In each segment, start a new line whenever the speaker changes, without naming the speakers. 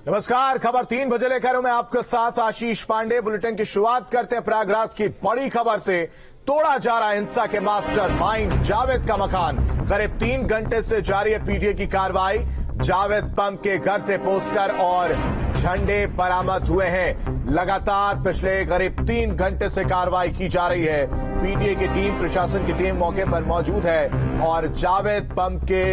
नमस्कार, खबर 3 बजे लेकर हूं मैं आपके साथ आशीष पांडे। बुलेटिन की शुरुआत करते हैं प्रयागराज की बड़ी खबर से। तोड़ा जा रहा हिंसा के मास्टरमाइंड जावेद का मकान। करीब 3 घंटे से जारी है पीटीए की कार्रवाई। जावेद पंप के घर से पोस्टर और झंडे बरामद हुए हैं। लगातार पिछले करीब 3 घंटे से कार्रवाई की जा रही है। पीटीए की टीम, प्रशासन की टीम मौके पर मौजूद है और जावेद पंप के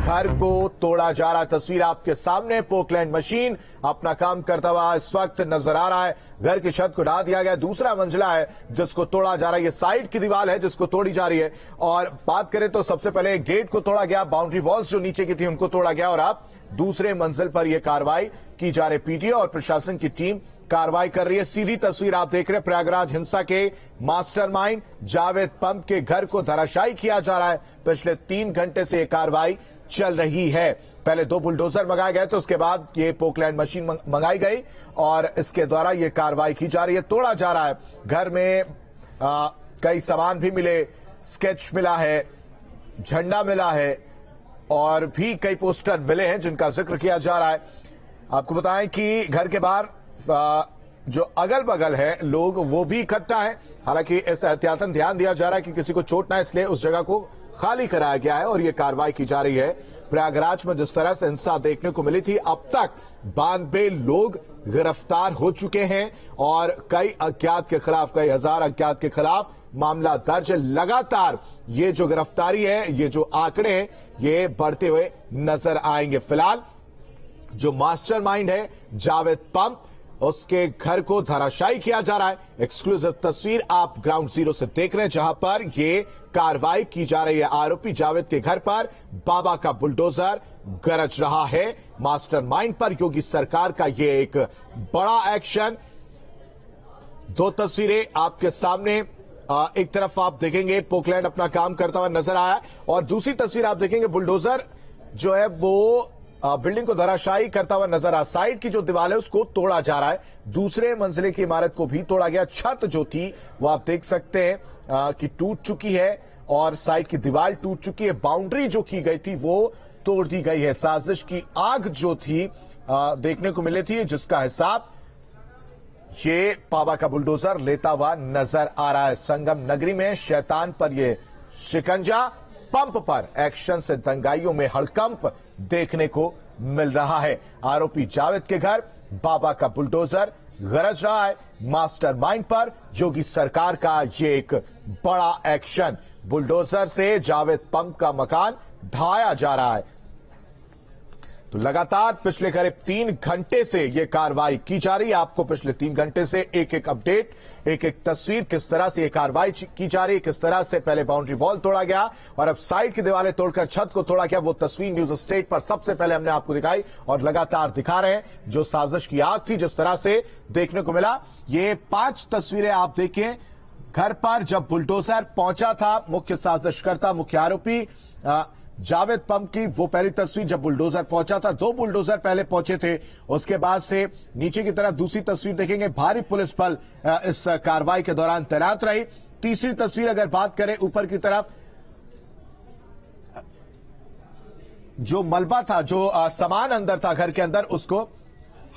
घर को तोड़ा जा रहा है। तस्वीर आपके सामने, पोकलैंड मशीन अपना काम करता हुआ इस वक्त नजर आ रहा है। घर की छत को ढा दिया गया, दूसरा मंजिला है जिसको तोड़ा जा रहा है। ये साइड की दीवार है जिसको तोड़ी जा रही है। और बात करें तो सबसे पहले गेट को तोड़ा गया, बाउंड्री वॉल्स जो नीचे की थी उनको तोड़ा गया और अब दूसरे मंजिल पर यह कार्रवाई की जा रही। पीटीए और प्रशासन की टीम कार्रवाई कर रही है। सीधी तस्वीर आप देख रहे हैं, प्रयागराज हिंसा के मास्टरमाइंड जावेद पंप के घर को धराशायी किया जा रहा है। पिछले 3 घंटे से यह कार्रवाई चल रही है। पहले 2 बुलडोजर मंगाए गए तो उसके बाद ये पोकलैंड मशीन मंगाई गई और इसके द्वारा ये कार्रवाई की जा रही है। तोड़ा जा रहा है। घर में कई सामान भी मिले, स्केच मिला है, झंडा मिला है और भी कई पोस्टर मिले हैं जिनका जिक्र किया जा रहा है। आपको बताएं कि घर के बाहर जो अगल बगल है लोग वो भी इकट्ठा है। हालांकि इस एहतियातन ध्यान दिया जा रहा है कि किसी को चोट ना, इसलिए उस जगह को खाली कराया गया है और यह कार्रवाई की जा रही है। प्रयागराज में जिस तरह से हिंसा देखने को मिली थी, अब तक 92 लोग गिरफ्तार हो चुके हैं और कई अज्ञात के खिलाफ, कई हजार अज्ञात के खिलाफ मामला दर्ज है। लगातार ये जो गिरफ्तारी है, ये जो आंकड़े हैं, ये बढ़ते हुए नजर आएंगे। फिलहाल जो मास्टरमाइंड है जावेद पंप, उसके घर को धराशायी किया जा रहा है। एक्सक्लूसिव तस्वीर आप ग्राउंड जीरो से देख रहे हैं जहां पर यह कार्रवाई की जा रही है। आरोपी जावेद के घर पर बाबा का बुलडोजर गरज रहा है। मास्टरमाइंड पर योगी सरकार का यह एक बड़ा एक्शन। 2 तस्वीरें आपके सामने। एक तरफ आप देखेंगे पोकलैंड अपना काम करता हुआ नजर आया और दूसरी तस्वीर आप देखेंगे बुलडोजर जो है वो बिल्डिंग को धराशायी करता हुआ नजर आ। साइड की जो दीवार है उसको तोड़ा जा रहा है। दूसरे मंजिले की इमारत को भी तोड़ा गया। छत जो थी वो आप देख सकते हैं कि टूट चुकी है और साइड की दीवार टूट चुकी है। बाउंड्री जो की गई थी वो तोड़ दी गई है। साजिश की आग जो थी देखने को मिली थी, जिसका हिसाब ये बाबा का बुलडोजर लेता हुआ नजर आ रहा है। संगम नगरी में शैतान पर यह शिकंजा, पंप पर एक्शन से दंगाइयों में हड़कंप देखने को मिल रहा है। आरोपी जावेद के घर बाबा का बुलडोजर गरज रहा है। मास्टरमाइंड पर योगी सरकार का यह एक बड़ा एक्शन। बुलडोजर से जावेद पंप का मकान ढाया जा रहा है। तो लगातार पिछले करीब 3 घंटे से यह कार्रवाई की जा रही है। आपको पिछले 3 घंटे से एक एक अपडेट, एक एक तस्वीर, किस तरह से यह कार्रवाई की जा रही है, किस तरह से पहले बाउंड्री वॉल तोड़ा गया और अब साइड की दीवारें तोड़कर छत को तोड़ा गया। वो तस्वीर न्यूज स्टेट पर सबसे पहले हमने आपको दिखाई और लगातार दिखा रहे हैं। जो साजिश की आग थी, जिस तरह से देखने को मिला, ये 5 तस्वीरें आप देखिए। घर पर जब बुलडोजर पहुंचा था, मुख्य साजिशकर्ता, मुख्य आरोपी जावेद पंप की वो पहली तस्वीर जब बुलडोजर पहुंचा था। 2 बुलडोजर पहले पहुंचे थे। उसके बाद से नीचे की तरफ दूसरी तस्वीर देखेंगे, भारी पुलिस बल इस कार्रवाई के दौरान तैनात रही। तीसरी तस्वीर अगर बात करें, ऊपर की तरफ जो मलबा था, जो सामान अंदर था घर के अंदर, उसको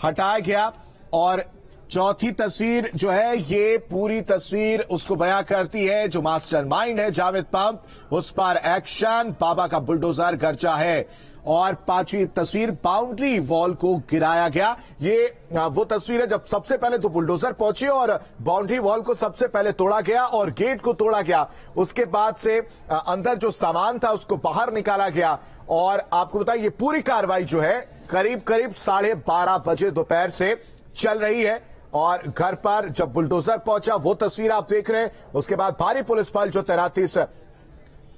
हटाया गया। और चौथी तस्वीर जो है, ये पूरी तस्वीर उसको बयां करती है जो मास्टरमाइंड है जावेद पंप, उस पर एक्शन, बाबा का बुलडोजर गरजा है। और 5वीं तस्वीर, बाउंड्री वॉल को गिराया गया। ये वो तस्वीर है जब सबसे पहले तो बुलडोजर पहुंचे और बाउंड्री वॉल को सबसे पहले तोड़ा गया और गेट को तोड़ा गया। उसके बाद से अंदर जो सामान था उसको बाहर निकाला गया। और आपको बताइए, ये पूरी कार्रवाई जो है करीब 12:30 बजे दोपहर से चल रही है। और घर पर जब बुलडोजर पहुंचा वो तस्वीर आप देख रहे हैं। उसके बाद भारी पुलिस बल जो तैनाती इस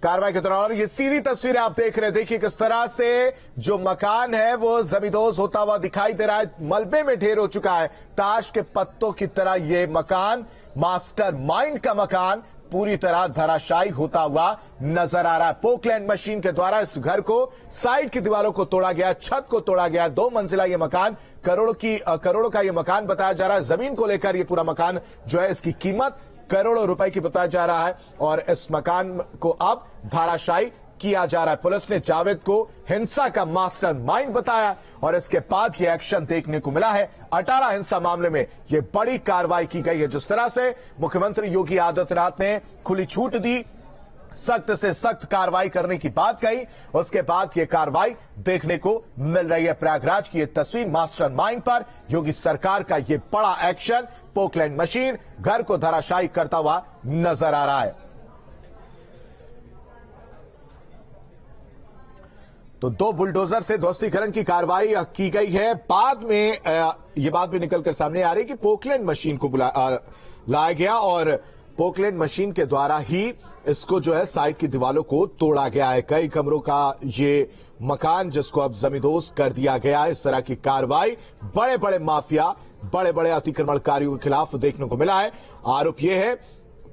कार्रवाई के दौरान, ये सीधी तस्वीरें आप देख रहे हैं। देखिए किस तरह से जो मकान है वो जमींदोज होता हुआ दिखाई दे रहा है, मलबे में ढेर हो चुका है। ताश के पत्तों की तरह ये मकान, मास्टरमाइंड का मकान, पूरी तरह धराशायी होता हुआ नजर आ रहा है। पोकलैंड मशीन के द्वारा इस घर को, साइड की दीवारों को तोड़ा गया, छत को तोड़ा गया। 2 मंजिला ये मकान, करोड़ों का ये मकान बताया जा रहा है। जमीन को लेकर ये पूरा मकान जो है, इसकी कीमत करोड़ों रुपए की बताया जा रहा है और इस मकान को अब धराशायी किया जा रहा है। पुलिस ने जावेद को हिंसा का मास्टरमाइंड बताया और इसके बाद यह एक्शन देखने को मिला है। अटाला हिंसा मामले में यह बड़ी कार्रवाई की गई है। जिस तरह से मुख्यमंत्री योगी आदित्यनाथ ने खुली छूट दी, सख्त से सख्त कार्रवाई करने की बात कही, उसके बाद यह कार्रवाई देखने को मिल रही है। प्रयागराज की यह तस्वीर मास्टरमाइंड पर योगी सरकार का यह बड़ा एक्शन, पोकलैंड मशीन घर को धराशायी करता हुआ नजर आ रहा है। तो 2 बुलडोजर से ध्वस्तीकरण की कार्रवाई की गई है। बाद में यह बात भी निकलकर सामने आ रही है कि पोकलैंड मशीन को लाया गया और पोकलैंड मशीन के द्वारा ही इसको जो है साइड की दीवारों को तोड़ा गया है। कई कमरों का ये मकान जिसको अब जमींदोज कर दिया गया है। इस तरह की कार्रवाई बड़े बड़े माफिया, बड़े बड़े अतिक्रमणकारियों के खिलाफ देखने को मिला है। आरोप यह है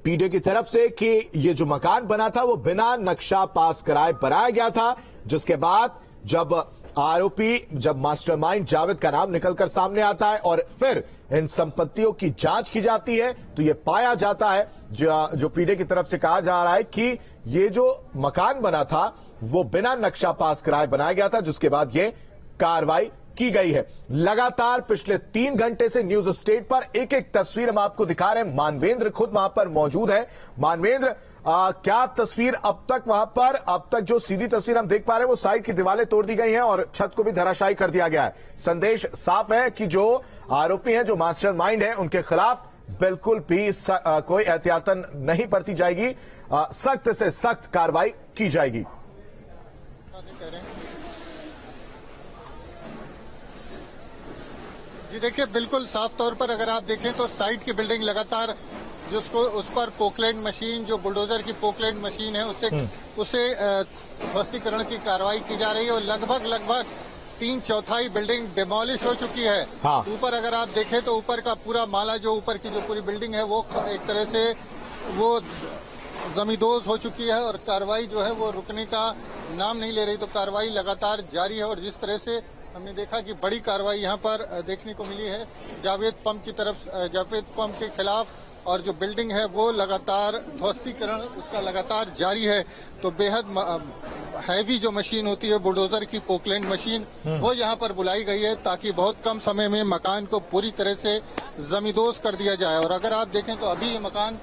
पीडीए की तरफ से कि ये जो मकान बना था वो बिना नक्शा पास कराए बनाया गया था, जिसके बाद जब मास्टरमाइंड जावेद का नाम निकलकर सामने आता है और फिर इन संपत्तियों की जांच की जाती है तो ये पाया जाता है जो पीडीए की तरफ से कहा जा रहा है कि ये जो मकान बना था वो बिना नक्शा पास कराए बनाया गया था, जिसके बाद ये कार्रवाई की गई है। लगातार पिछले 3 घंटे से न्यूज स्टेट पर एक एक तस्वीर हम आपको दिखा रहे हैं। मानवेंद्र खुद वहां पर मौजूद है। मानवेंद्र, क्या तस्वीर अब तक वहां पर, अब तक जो सीधी तस्वीर हम देख पा रहे हैं वो साइड की दीवारें तोड़ दी गई हैं और छत को भी धराशायी कर दिया गया है। संदेश साफ है कि जो आरोपी हैं, जो मास्टरमाइंड है, उनके खिलाफ बिल्कुल भी कोई एहतियातन नहीं बरती जाएगी, सख्त से सख्त कार्रवाई की जाएगी।
जी देखिए, बिल्कुल साफ तौर पर अगर आप देखें तो साइड की बिल्डिंग लगातार जिसको उस पर पोकलैंड मशीन, जो बुलडोजर की पोकलैंड मशीन है, उससे ध्वस्तीकरण की कार्रवाई की जा रही है और लगभग 3/4 बिल्डिंग डिमोलिश हो चुकी है।
हाँ।
ऊपर अगर आप देखें तो ऊपर का पूरा माला, जो ऊपर की जो पूरी बिल्डिंग है, वो एक तरह से वो जमींदोज हो चुकी है और कार्रवाई जो है वो रुकने का नाम नहीं ले रही। तो कार्रवाई लगातार जारी है और जिस तरह से हमने देखा कि बड़ी कार्रवाई यहाँ पर देखने को मिली है जावेद पंप के खिलाफ, और जो बिल्डिंग है वो लगातार ध्वस्तीकरण उसका लगातार जारी है। तो बेहद हैवी जो मशीन होती है बुलडोजर की, पोकलैंड मशीन, वो यहाँ पर बुलाई गई है ताकि बहुत कम समय में मकान को पूरी तरह से जमींदोज कर दिया जाए। और अगर आप देखें तो अभी ये मकान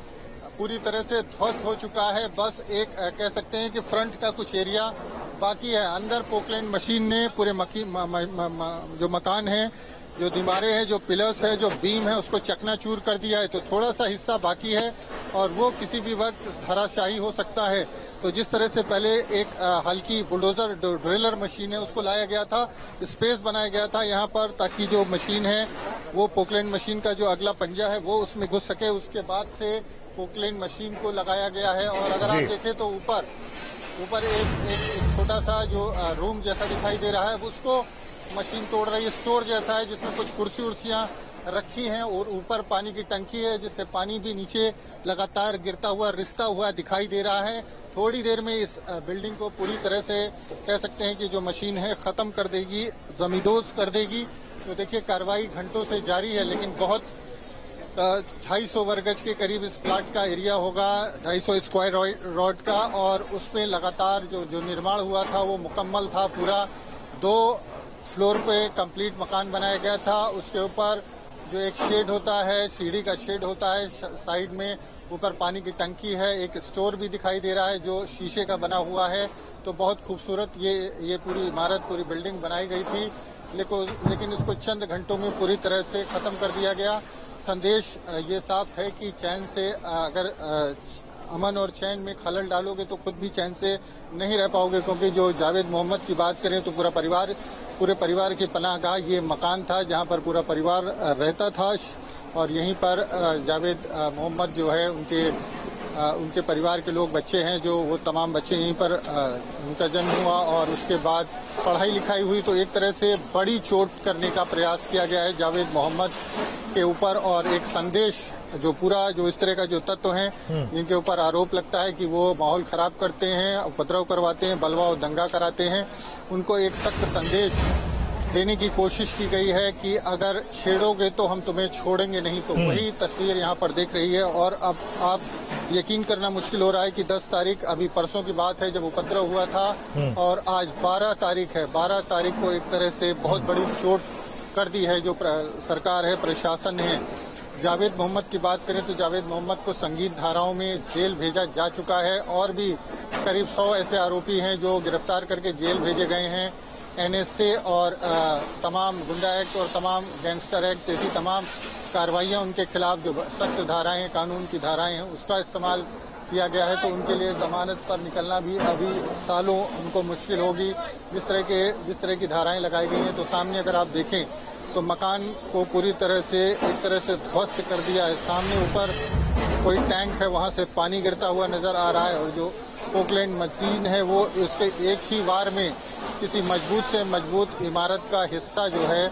पूरी तरह से ध्वस्त हो चुका है। बस एक कह सकते हैं कि फ्रंट का कुछ एरिया बाकी है। अंदर पोकलैंड मशीन ने पूरे जो मकान है, जो दीवारें हैं, जो पिलर्स है, जो बीम है, उसको चकनाचूर कर दिया है। तो थोड़ा सा हिस्सा बाकी है और वो किसी भी वक्त धराशायी हो सकता है। तो जिस तरह से पहले एक हल्की बुलडोजर ड्रिलर मशीन है उसको लाया गया था, स्पेस बनाया गया था यहाँ पर ताकि जो मशीन है वो पोकलैंड मशीन का जो अगला पंजा है वो उसमें घुस सके। उसके बाद से पोकलैंड मशीन को लगाया गया है। और अगर आप देखें तो ऊपर एक छोटा सा जो रूम जैसा दिखाई दे रहा है उसको मशीन तोड़ रही है। स्टोर जैसा है जिसमें कुछ कुर्सी उर्सियां रखी हैं और ऊपर पानी की टंकी है जिससे पानी भी नीचे लगातार गिरता हुआ, रिसता हुआ दिखाई दे रहा है। थोड़ी देर में इस बिल्डिंग को पूरी तरह से कह सकते हैं कि जो मशीन है खत्म कर देगी, जमींदोज कर देगी। तो देखिए कार्रवाई घंटों से जारी है, लेकिन बहुत 250 वर्ग गज के करीब इस प्लाट का एरिया होगा, 250 स्क्वायर रॉड का, और उसमें लगातार जो निर्माण हुआ था वो मुकम्मल था। पूरा 2 फ्लोर पे कंप्लीट मकान बनाया गया था। उसके ऊपर जो एक शेड होता है, सीढ़ी का शेड होता है, साइड में ऊपर पानी की टंकी है, एक स्टोर भी दिखाई दे रहा है जो शीशे का बना हुआ है। तो बहुत खूबसूरत ये पूरी इमारत, पूरी बिल्डिंग बनाई गई थी, लेकिन इसको चंद घंटों में पूरी तरह से खत्म कर दिया गया। संदेश ये साफ है कि चैन से अगर अमन और चैन में खलल डालोगे तो खुद भी चैन से नहीं रह पाओगे, क्योंकि जो जावेद मोहम्मद की बात करें तो पूरे परिवार की पनाहगाह ये मकान था जहां पर पूरा परिवार रहता था। और यहीं पर जावेद मोहम्मद जो है उनके परिवार के लोग बच्चे हैं, जो वो तमाम बच्चे यहीं पर उनका जन्म हुआ और उसके बाद पढ़ाई लिखाई हुई। तो एक तरह से बड़ी चोट करने का प्रयास किया गया है जावेद मोहम्मद के ऊपर। और एक संदेश जो इस तरह का जो तत्व हैं जिनके ऊपर आरोप लगता है कि वो माहौल खराब करते हैं, उपद्रव करवाते हैं, बलवा और दंगा कराते हैं, उनको एक सख्त संदेश देने की कोशिश की गई है कि अगर छेड़ोगे तो हम तुम्हें छोड़ेंगे नहीं। तो वही तस्वीर यहाँ पर देख रही है। और अब आप यकीन करना मुश्किल हो रहा है कि 10 तारीख अभी परसों की बात है जब उपद्रव हुआ था, और आज 12 तारीख है। 12 तारीख को एक तरह से बहुत बड़ी चोट कर दी है जो सरकार है, प्रशासन है। जावेद मोहम्मद की बात करें तो जावेद मोहम्मद को संगीन धाराओं में जेल भेजा जा चुका है, और भी करीब 100 ऐसे आरोपी हैं जो गिरफ्तार करके जेल भेजे गए हैं। एनएसए और तमाम गुंडा एक्ट और तमाम गैंगस्टर एक्ट जैसी तमाम कार्रवाइयां उनके खिलाफ जो सख्त धाराएं हैं, कानून की धाराएं हैं, उसका इस्तेमाल किया गया है। तो उनके लिए जमानत पर निकलना भी अभी सालों उनको मुश्किल होगी। जिस तरह की धाराएं लगाई गई हैं, तो सामने अगर आप देखें तो मकान को पूरी तरह से एक तरह से ध्वस्त कर दिया है। सामने ऊपर कोई टैंक है, वहां से पानी गिरता हुआ नजर आ रहा है, और जो पोकलैंड मशीन है वो उसके एक ही वार में किसी मजबूत से मजबूत इमारत का हिस्सा जो है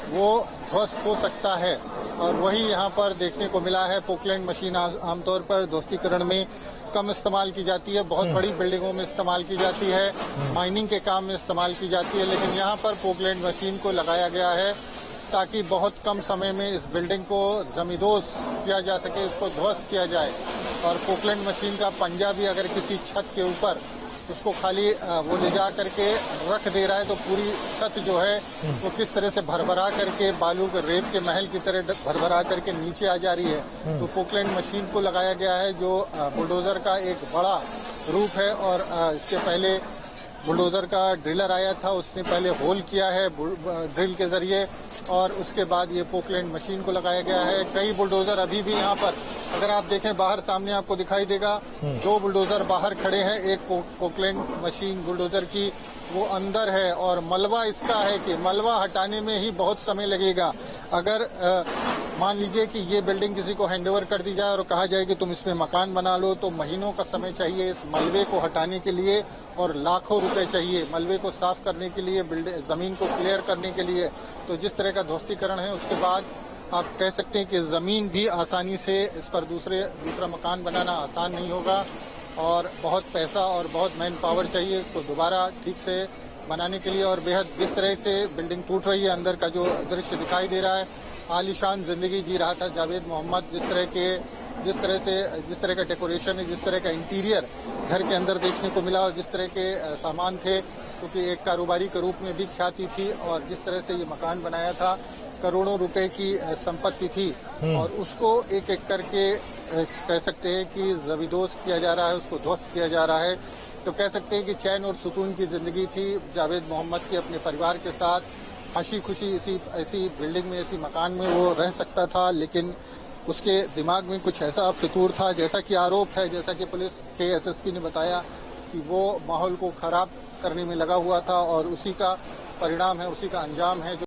वो ध्वस्त हो सकता है। और वही यहाँ पर देखने को मिला है। पोकलैंड मशीन आमतौर पर ध्वस्तीकरण में कम इस्तेमाल की जाती है, बहुत बड़ी बिल्डिंगों में इस्तेमाल की जाती है, माइनिंग के काम में इस्तेमाल की जाती है। लेकिन यहाँ पर पोकलैंड मशीन को लगाया गया है ताकि बहुत कम समय में इस बिल्डिंग को जमींदोज किया जा सके, इसको ध्वस्त किया जाए। और पोकलैंड मशीन का पंजा भी अगर किसी छत के ऊपर उसको खाली वो ले जा करके रख दे रहा है तो पूरी छत जो है वो किस तरह से भरभरा करके बालू के रेत के महल की तरह भरभरा करके नीचे आ जा रही है। तो पोकलैंड मशीन को लगाया गया है जो बुलडोजर का एक बड़ा रूप है। और इसके पहले बुलडोजर का ड्रिलर आया था, उसने पहले होल किया है ड्रिल के जरिए, और उसके बाद ये पोकलैंड मशीन को लगाया गया है। कई बुलडोजर अभी भी यहाँ पर अगर आप देखें बाहर सामने आपको दिखाई देगा, 2 बुलडोजर बाहर खड़े हैं। एक पोकलैंड मशीन बुलडोजर की वो अंदर है, और मलबा इसका है कि मलबा हटाने में ही बहुत समय लगेगा। अगर मान लीजिए कि ये बिल्डिंग किसी को हैंडओवर कर दी जाए और कहा जाए कि तुम इसमें मकान बना लो, तो महीनों का समय चाहिए इस मलबे को हटाने के लिए, और लाखों रुपए चाहिए मलबे को साफ करने के लिए, जमीन को क्लियर करने के लिए। तो जिस तरह का ध्वस्तीकरण है उसके बाद आप कह सकते हैं कि जमीन भी आसानी से इस पर दूसरा मकान बनाना आसान नहीं होगा, और बहुत पैसा और बहुत मैन पावर चाहिए इसको दोबारा ठीक से बनाने के लिए। और बेहद जिस तरह से बिल्डिंग टूट रही है, अंदर का जो दृश्य दिखाई दे रहा है, आलीशान जिंदगी जी रहा था जावेद मोहम्मद। जिस तरह का डेकोरेशन है, जिस तरह का इंटीरियर घर के अंदर देखने को मिला, और जिस तरह के सामान थे, क्योंकि एक कारोबारी के रूप में भी ख्याति थी, और जिस तरह से ये मकान बनाया था, करोड़ों रुपए की संपत्ति थी, और उसको एक एक करके कह सकते हैं कि जमींदोज किया जा रहा है, उसको ध्वस्त किया जा रहा है। तो कह सकते हैं कि चैन और सुकून की जिंदगी थी जावेद मोहम्मद के अपने परिवार के साथ, हंसी खुशी ऐसी बिल्डिंग में, ऐसी मकान में वो रह सकता था। लेकिन उसके दिमाग में कुछ ऐसा फितूर था, जैसा कि आरोप है, जैसा कि पुलिस के एसएसपी ने बताया कि वो माहौल को खराब करने में लगा हुआ था, और उसी का परिणाम है, उसी का अंजाम है।